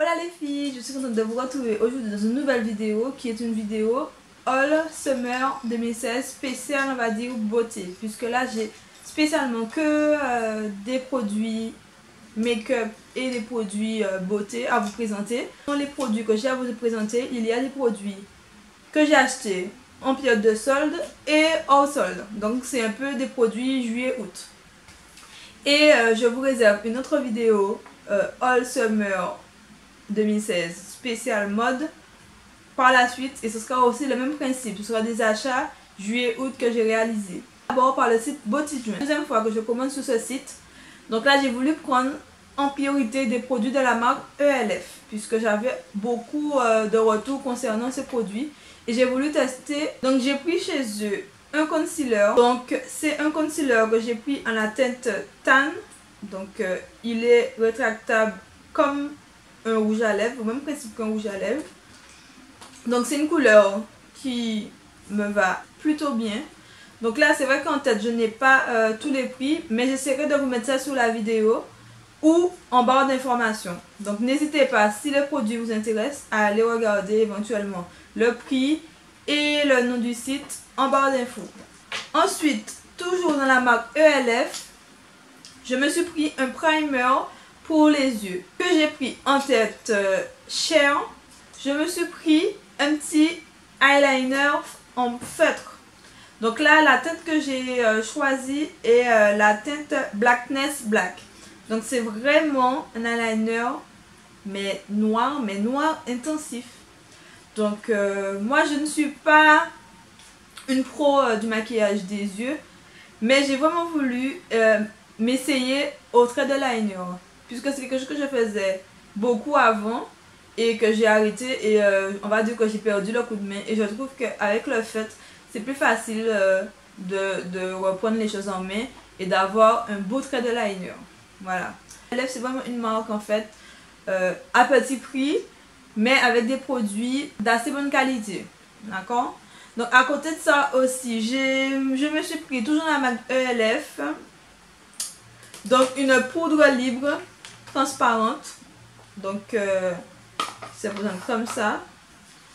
Hola les filles, je suis contente de vous retrouver aujourd'hui dans une nouvelle vidéo qui est une vidéo All Summer 2016 spéciale, on va dire, beauté, puisque là j'ai spécialement que des produits make-up et des produits beauté à vous présenter. Dans les produits que j'ai à vous présenter, il y a des produits que j'ai achetés en période de solde et hors solde, donc c'est un peu des produits juillet-août. Et je vous réserve une autre vidéo All Summer 2016 spécial mode par la suite, et ce sera aussi le même principe, ce sera des achats juillet-août que j'ai réalisé. D'abord par le site Botijoint. Deuxième fois que je commande sur ce site, donc là j'ai voulu prendre en priorité des produits de la marque ELF puisque j'avais beaucoup de retours concernant ces produits et j'ai voulu tester. Donc j'ai pris chez eux un concealer, donc c'est un concealer que j'ai pris en la teinte tan, donc il est rétractable comme un rouge à lèvres, au même principe qu'un rouge à lèvres. Donc c'est une couleur qui me va plutôt bien. Donc là c'est vrai qu'en tête je n'ai pas tous les prix, mais j'essaierai de vous mettre ça sous la vidéo ou en barre d'informations. Donc n'hésitez pas, si le produit vous intéresse, à aller regarder éventuellement le prix et le nom du site en barre d'infos. Ensuite, toujours dans la marque ELF, je me suis pris un primer pour les yeux que j'ai pris en tête Cher. Je me suis pris un petit eyeliner en feutre. Donc là la teinte que j'ai choisie est la teinte Blackness Black. Donc c'est vraiment un eyeliner mais noir intensif. Donc moi je ne suis pas une pro du maquillage des yeux, mais j'ai vraiment voulu m'essayer au trait de liner, puisque c'est quelque chose que je faisais beaucoup avant et que j'ai arrêté, et on va dire que j'ai perdu le coup de main, et je trouve qu'avec le fait c'est plus facile de reprendre les choses en main et d'avoir un beau trait de liner. Voilà. ELF c'est vraiment une marque en fait à petit prix mais avec des produits d'assez bonne qualité. D'accord? Donc à côté de ça aussi, je me suis pris toujours dans la marque ELF donc une poudre libre transparente. Donc c'est comme ça.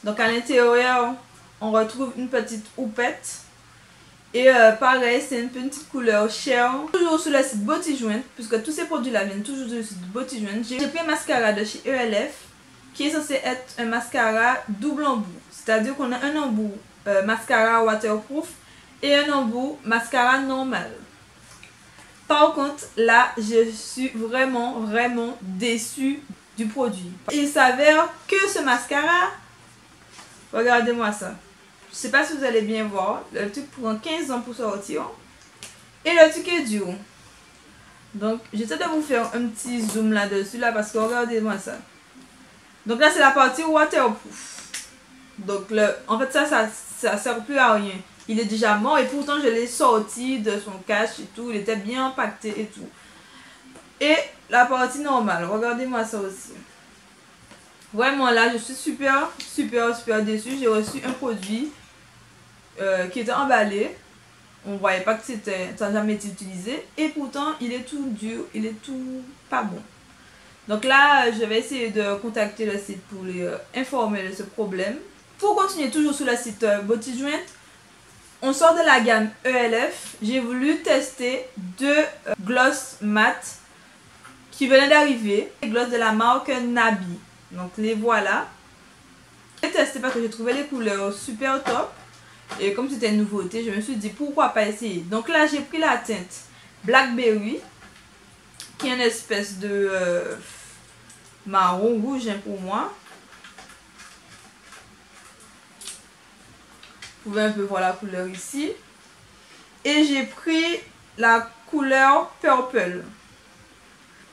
Donc à l'intérieur on retrouve une petite houppette. Et pareil, c'est une petite couleur Cher. Toujours sur le site Botijoint, puisque tous ces produits là viennent toujours du site Botijoint. J'ai pris un mascara de chez ELF qui est censé être un mascara double embout. C'est-à-dire qu'on a un embout mascara waterproof et un embout mascara normal. Par contre, là, je suis vraiment déçue du produit. Il s'avère que ce mascara, regardez-moi ça. Je sais pas si vous allez bien voir, le truc prend 15 ans pour sortir et le truc est dur. Donc j'essaie de vous faire un petit zoom là-dessus là parce que regardez-moi ça. Donc là c'est la partie waterproof. Donc en fait ça sert plus à rien. Il est déjà mort et pourtant je l'ai sorti de son cache et tout. Il était bien empaqueté et tout. Et la partie normale, regardez-moi ça aussi. Vraiment là je suis super déçue. J'ai reçu un produit qui était emballé, on voyait pas que ça n'a jamais été utilisé et pourtant il est tout dur, il est tout pas bon. Donc là je vais essayer de contacter le site pour les informer de ce problème. Pour continuer toujours sur le site Botijoint, on sort de la gamme ELF. J'ai voulu tester deux gloss mat qui venaient d'arriver, les gloss de la marque Nabi. Donc les voilà. J'ai testé parce que j'ai trouvé les couleurs super top. Et comme c'était une nouveauté, je me suis dit pourquoi pas essayer. Donc là j'ai pris la teinte Blackberry qui est une espèce de marron rouge pour moi. Vous pouvez un peu voir la couleur ici. Et j'ai pris la couleur Purple.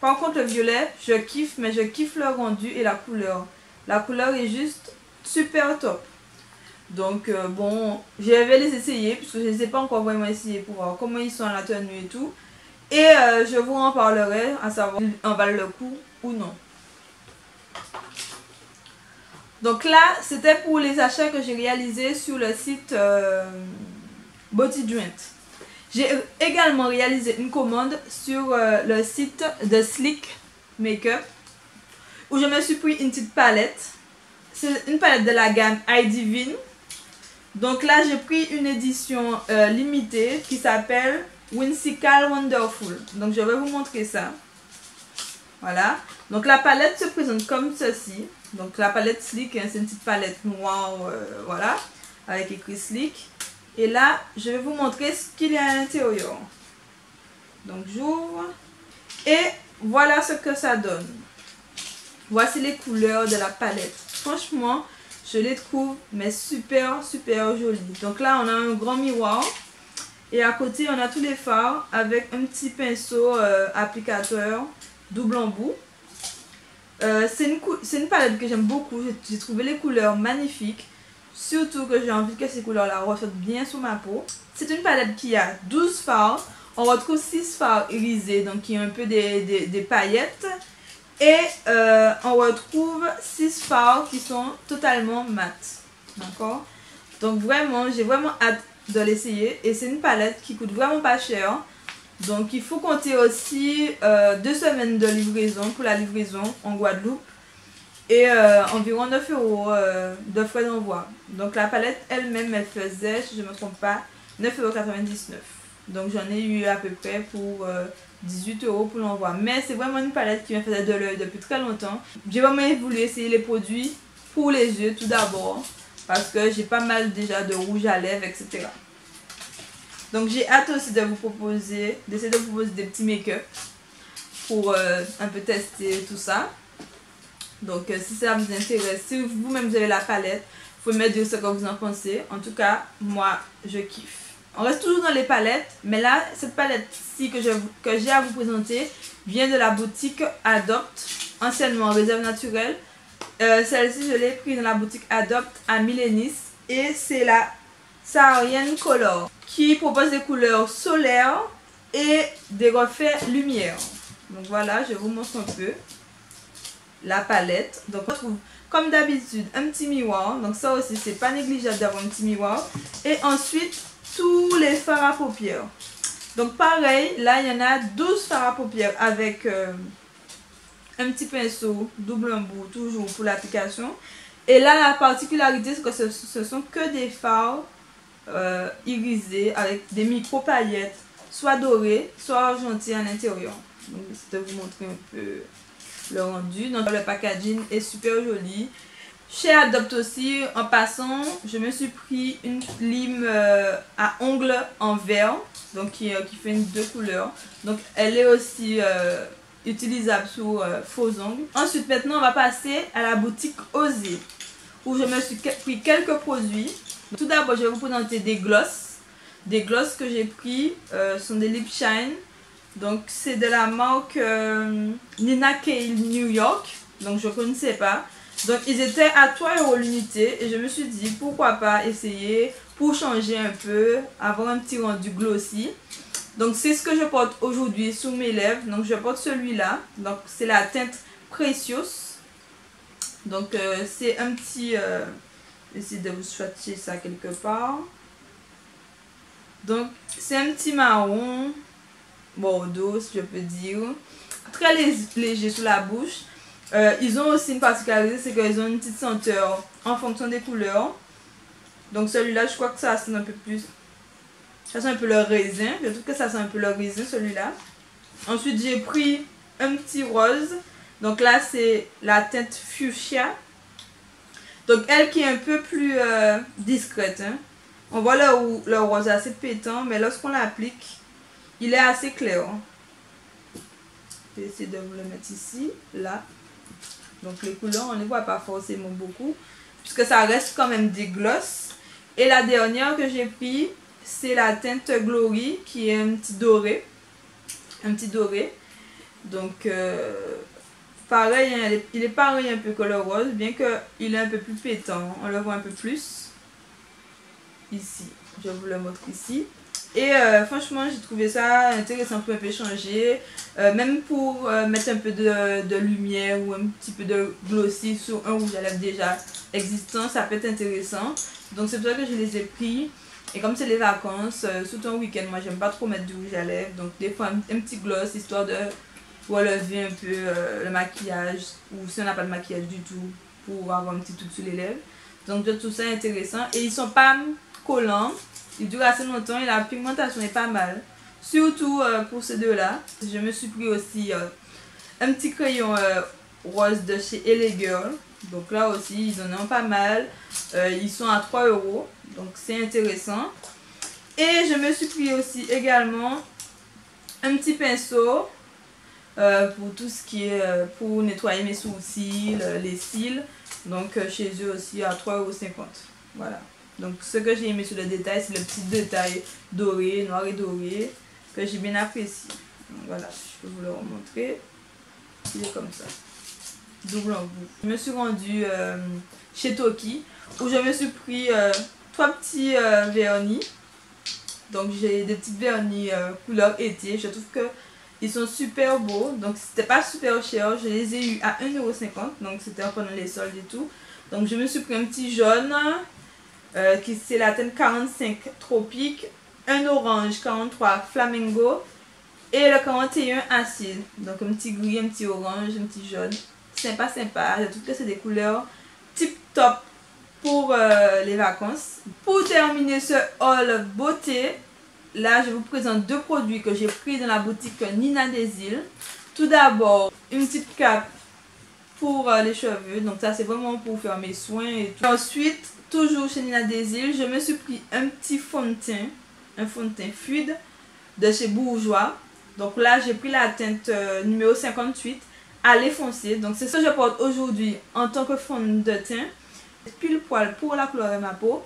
Par contre le violet je kiffe, mais je kiffe le rendu et la couleur. La couleur est juste super top. Donc bon, je vais les essayer puisque je ne les ai pas encore vraiment essayés pour voir comment ils sont à la tenue et tout. Et je vous en parlerai à savoir s'ils en valent le coup ou non. Donc là, c'était pour les achats que j'ai réalisés sur le site Botijoint. J'ai également réalisé une commande sur le site de Sleek Makeup où je me suis pris une petite palette. C'est une palette de la gamme iDivine. Donc là, j'ai pris une édition limitée qui s'appelle Whimsical Wonderful. Donc je vais vous montrer ça. Voilà. Donc la palette se présente comme ceci. Donc la palette Sleek, hein, c'est une petite palette noire, voilà, avec écrit Sleek. Et là, je vais vous montrer ce qu'il y a à l'intérieur. Donc j'ouvre. Et voilà ce que ça donne. Voici les couleurs de la palette. Franchement, je les trouve mais super jolies. Donc là, on a un grand miroir. Et à côté, on a tous les fards avec un petit pinceau applicateur double embout. C'est une palette que j'aime beaucoup. J'ai trouvé les couleurs magnifiques. Surtout que j'ai envie que ces couleurs-là ressortent bien sur ma peau. C'est une palette qui a 12 fards. On retrouve 6 fards irisés, donc qui ont un peu des paillettes. Et on retrouve 6 fards qui sont totalement mat. D'accord? Donc vraiment, j'ai vraiment hâte de l'essayer. Et c'est une palette qui coûte vraiment pas cher. Donc il faut compter aussi 2 semaines de livraison pour la livraison en Guadeloupe. Et environ 9 € de frais d'envoi. Donc la palette elle-même, elle faisait, si je ne me trompe pas, 9,99 €. Donc j'en ai eu à peu près pour 18 € pour l'envoi. Mais c'est vraiment une palette qui me faisait de l'œil depuis très longtemps. J'ai vraiment voulu essayer les produits pour les yeux tout d'abord. Parce que j'ai pas mal déjà de rouge à lèvres, etc. Donc j'ai hâte aussi de vous proposer, d'essayer de vous proposer des petits make-up. Pour un peu tester tout ça. Donc si ça vous intéresse, si vous-même vous avez la palette, vous pouvez me dire ce que vous en pensez. En tout cas, moi je kiffe. On reste toujours dans les palettes, mais là, cette palette-ci que j'ai à vous présenter vient de la boutique Adopt, anciennement Réserve Naturelle. Celle-ci, je l'ai prise dans la boutique Adopt à Milenis et c'est la Saharian Color qui propose des couleurs solaires et des reflets lumière. Donc voilà, je vous montre un peu la palette. Donc on trouve comme d'habitude un petit miroir. Donc ça aussi, c'est pas négligeable d'avoir un petit miroir. Et ensuite, tous les fards à paupières. Donc pareil, là il y en a 12 fards à paupières avec un petit pinceau double embout toujours pour l'application. Et là la particularité c'est que ce sont que des fards irisés avec des micro paillettes, soit dorées, soit argentées à l'intérieur. Donc je vais vous montrer un peu le rendu. Donc le packaging est super joli. Chez Adopt aussi, en passant, je me suis pris une lime à ongles en vert, donc qui fait une 2 couleurs. Donc elle est aussi utilisable sur faux ongles. Ensuite, maintenant, on va passer à la boutique Osé, où je me suis pris quelques produits. Tout d'abord, je vais vous présenter des glosses. Des glosses que j'ai pris sont des Lip Shine. Donc c'est de la marque Nina Kale New York. Donc je ne connaissais pas. Donc ils étaient à 3 € l'unité et je me suis dit pourquoi pas essayer pour changer un peu, avoir un petit rendu glossy. Donc c'est ce que je porte aujourd'hui sur mes lèvres. Donc je porte celui-là. Donc c'est la teinte Precious. Donc c'est un petit... j'essaie de vous swatcher ça quelque part. Donc c'est un petit marron bordeaux si je peux dire. Très léger sur la bouche. Ils ont aussi une particularité, c'est qu'ils ont une petite senteur en fonction des couleurs. Donc celui-là, je crois que ça sent un peu plus... Ça sent un peu le raisin. Je trouve que ça sent un peu le raisin, celui-là. Ensuite, j'ai pris un petit rose. Donc là, c'est la teinte Fuchsia. Donc elle qui est un peu plus discrète. Hein. On voit le rose assez pétant, mais lorsqu'on l'applique, il est assez clair. Je vais essayer de vous le mettre ici, là. Donc les couleurs, on ne les voit pas forcément beaucoup, puisque ça reste quand même des glosses. Et la dernière que j'ai pris, c'est la teinte Glory, qui est un petit doré. Un petit doré. Donc, pareil, hein, il est pareil un peu que le rose, bien qu'il est un peu plus pétant. On le voit un peu plus. Ici, je vous le montre ici. Et franchement, j'ai trouvé ça intéressant pour un peu changer. Même pour mettre un peu de lumière ou un petit peu de glossy sur un rouge à lèvres déjà existant, ça peut être intéressant. Donc c'est pour ça que je les ai pris. Et comme c'est les vacances, surtout un week-end, moi j'aime pas trop mettre du rouge à lèvres. Donc des fois un petit gloss, histoire de pour relever un peu le maquillage, ou si on n'a pas de maquillage du tout, pour avoir un petit truc sur les lèvres. Donc je trouve ça intéressant. Et ils sont pas collants, ils durent assez longtemps et la pigmentation est pas mal. Surtout pour ces deux-là. Je me suis pris aussi un petit crayon rose de chez LA Girl. Donc là aussi, ils en ont pas mal. Ils sont à 3 €. Donc c'est intéressant. Et je me suis pris aussi également un petit pinceau pour tout ce qui est pour nettoyer mes sourcils, les cils. Donc chez eux aussi à 3,50 €. Voilà. Donc ce que j'ai aimé sur le détail, c'est le petit détail doré, noir et doré, que j'ai bien apprécié. Donc voilà, je peux vous le remontrer. Il est comme ça. Double embout. Je me suis rendue chez Toki où je me suis pris 3 petits vernis. Donc j'ai des petits vernis couleur été. Je trouve que ils sont super beaux. Donc c'était pas super cher. Je les ai eu à 1,50 €. Donc c'était pendant les soldes et tout. Donc je me suis pris un petit jaune qui c'est la teinte 45 tropique, un orange 43 flamingo et le 41 acide. Donc un petit gris, un petit orange, un petit jaune. Sympa, sympa. Je trouve que c'est des couleurs tip top pour les vacances. Pour terminer ce haul beauté, là je vous présente deux produits que j'ai pris dans la boutique Nina des Îles. Tout d'abord, une petite cape pour les cheveux. Donc ça c'est vraiment pour faire mes soins et tout. Ensuite, toujours chez Nina des Îles, je me suis pris un petit fond de teint. Un fond de teint fluide de chez Bourjois. Donc là j'ai pris la teinte numéro 58 à lait foncé. Donc c'est ce que je porte aujourd'hui en tant que fond de teint. Pile poil pour la couleur de ma peau.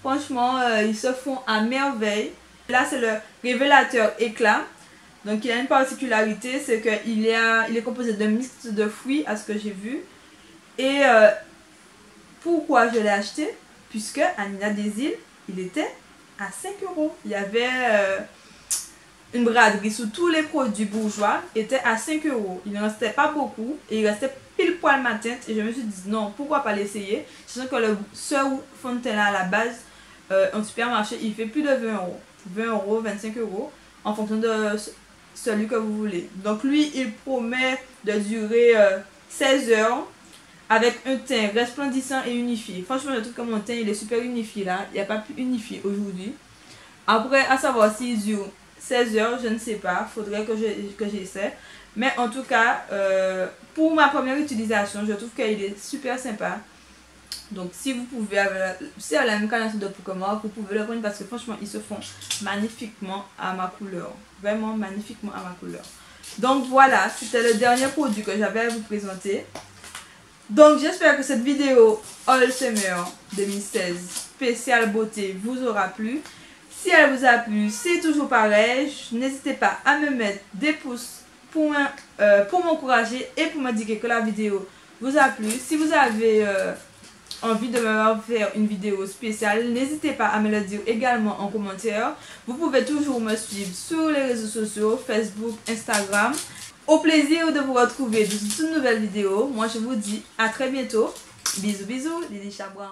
Franchement, ils se font à merveille. Là c'est le révélateur éclat. Donc il a une particularité, c'est qu'il est composé d'un mix de fruits à ce que j'ai vu. Et pourquoi je l'ai acheté? Puisque à Nina des Îles, il était à 5 €. Il y avait une braderie sous tous les produits Bourjois, était à 5 €. Il ne restait pas beaucoup et il restait pile poil ma teinte. Et je me suis dit non, pourquoi pas l'essayer? Sachant que ce fond de teint là à la base, en supermarché, il fait plus de 20 €. 20 €, 25 € en fonction de celui que vous voulez. Donc lui, il promet de durer 16 heures avec un teint resplendissant et unifié. Franchement, je trouve que mon teint il est super unifié là. Il n'y a pas plus unifié aujourd'hui. Après, à savoir s'il dure 16 heures, je ne sais pas. Faudrait que j'essaie. Mais en tout cas, pour ma première utilisation, je trouve qu'il est super sympa. Donc si vous pouvez, si elle a la même carnation de peau que moi, vous pouvez le prendre parce que franchement, ils se font magnifiquement à ma couleur. Vraiment magnifiquement à ma couleur. Donc voilà, c'était le dernier produit que j'avais à vous présenter. Donc j'espère que cette vidéo All Summer 2016 spéciale beauté vous aura plu. Si elle vous a plu, c'est toujours pareil. N'hésitez pas à me mettre des pouces pour m'encourager et pour me dire que la vidéo vous a plu. Si vous avez envie de me faire une vidéo spéciale, n'hésitez pas à me le dire également en commentaire. Vous pouvez toujours me suivre sur les réseaux sociaux, Facebook, Instagram. Au plaisir de vous retrouver dans une toute nouvelle vidéo. Moi je vous dis à très bientôt. Bisous bisous, Lily Chabran.